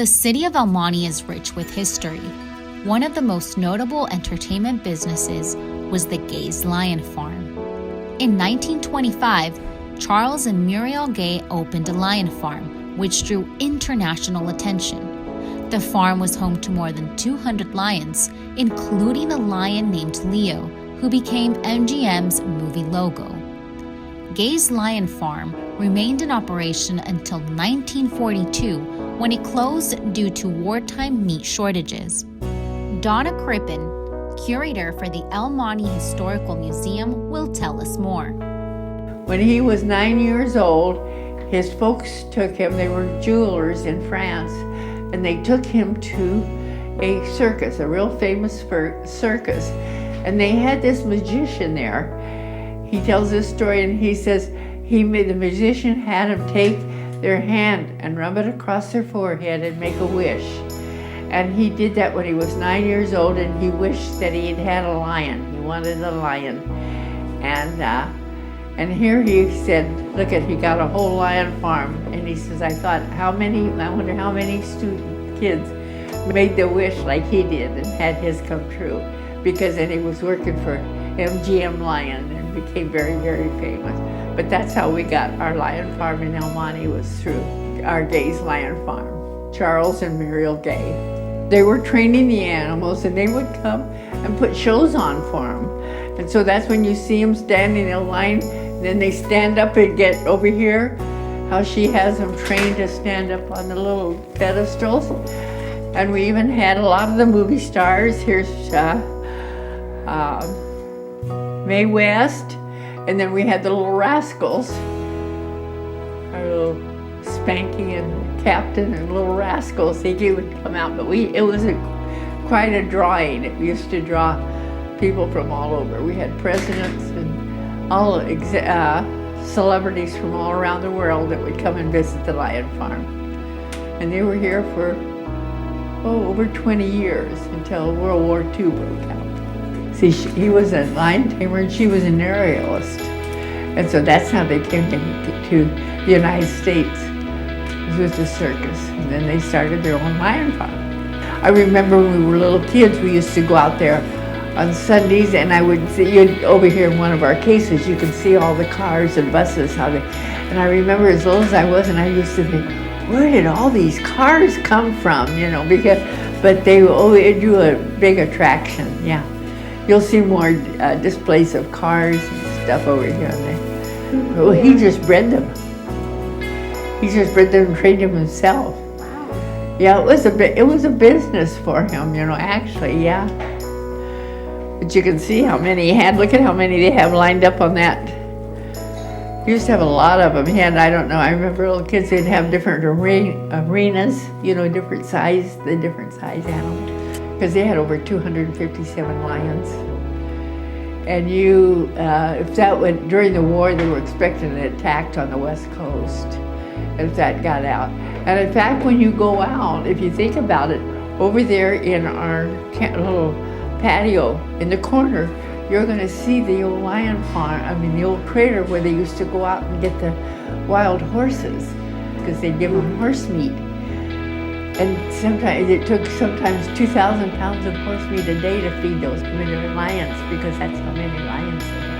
The city of El Monte is rich with history. One of the most notable entertainment businesses was the Gay's Lion Farm. In 1925, Charles and Muriel Gay opened a lion farm, which drew international attention. The farm was home to more than 200 lions, including a lion named Leo, who became MGM's movie logo. Gay's Lion Farm remained in operation until 1942, when it closed due to wartime meat shortages. Donna Crippen, curator for the El Monte Historical Museum, will tell us more. When he was 9 years old, his folks took him, they were jewelers in France, and they took him to a circus, a real famous circus. And they had this magician there. He tells this story and he says the magician had him take their hand and rub it across their forehead and make a wish. And he did that when he was 9 years old, and he wished that he had had a lion. He wanted a lion. And here he said, look at, he got a whole lion farm. And he says, I wonder how many student kids made the wish like he did and had his come true. Because then he was working for MGM Lion and became very, very famous. But that's how we got our lion farm in El Monte, was through our Gay's Lion Farm. Charles and Muriel Gay. They were training the animals, and they would come and put shows on for them. And so that's when you see them standing in line, and then they stand up and get over here, how she has them trained to stand up on the little pedestals. And we even had a lot of the movie stars. Here's Mae West, and then we had the little Rascals, our little Spanky and Captain and Little Rascals. They would come out, but it was quite a drawing. It used to draw people from all over. We had presidents and all celebrities from all around the world that would come and visit the lion farm. And they were here for over 20 years until World War II broke out. See, he was a lion tamer and she was an aerialist. And so that's how they came to the United States, with the circus. And then they started their own lion farm. I remember when we were little kids, we used to go out there on Sundays, and I would see, over here in one of our cases, you could see all the cars and buses, and I remember as little as I was, and I used to think, where did all these cars come from, but they drew a big attraction, yeah. You'll see more displays of cars and stuff over here. Well, he just bred them. He just bred them and trained them himself. Wow. Yeah, it was a business for him, actually, yeah. But you can see how many he had. Look at how many they have lined up on that. He used to have a lot of them. He had, I don't know, I remember little kids, they'd have different arenas, different size animals. Because they had over 257 lions. And if that went, during the war, they were expecting an attack on the West Coast, if that got out. And in fact, when you go out, if you think about it, over there in our little patio in the corner, you're going to see the old lion farm, the old crater where they used to go out and get the wild horses, because they'd give them horse meat. And it took 2,000 pounds of horse meat a day to feed those many lions, because that's how many lions they had.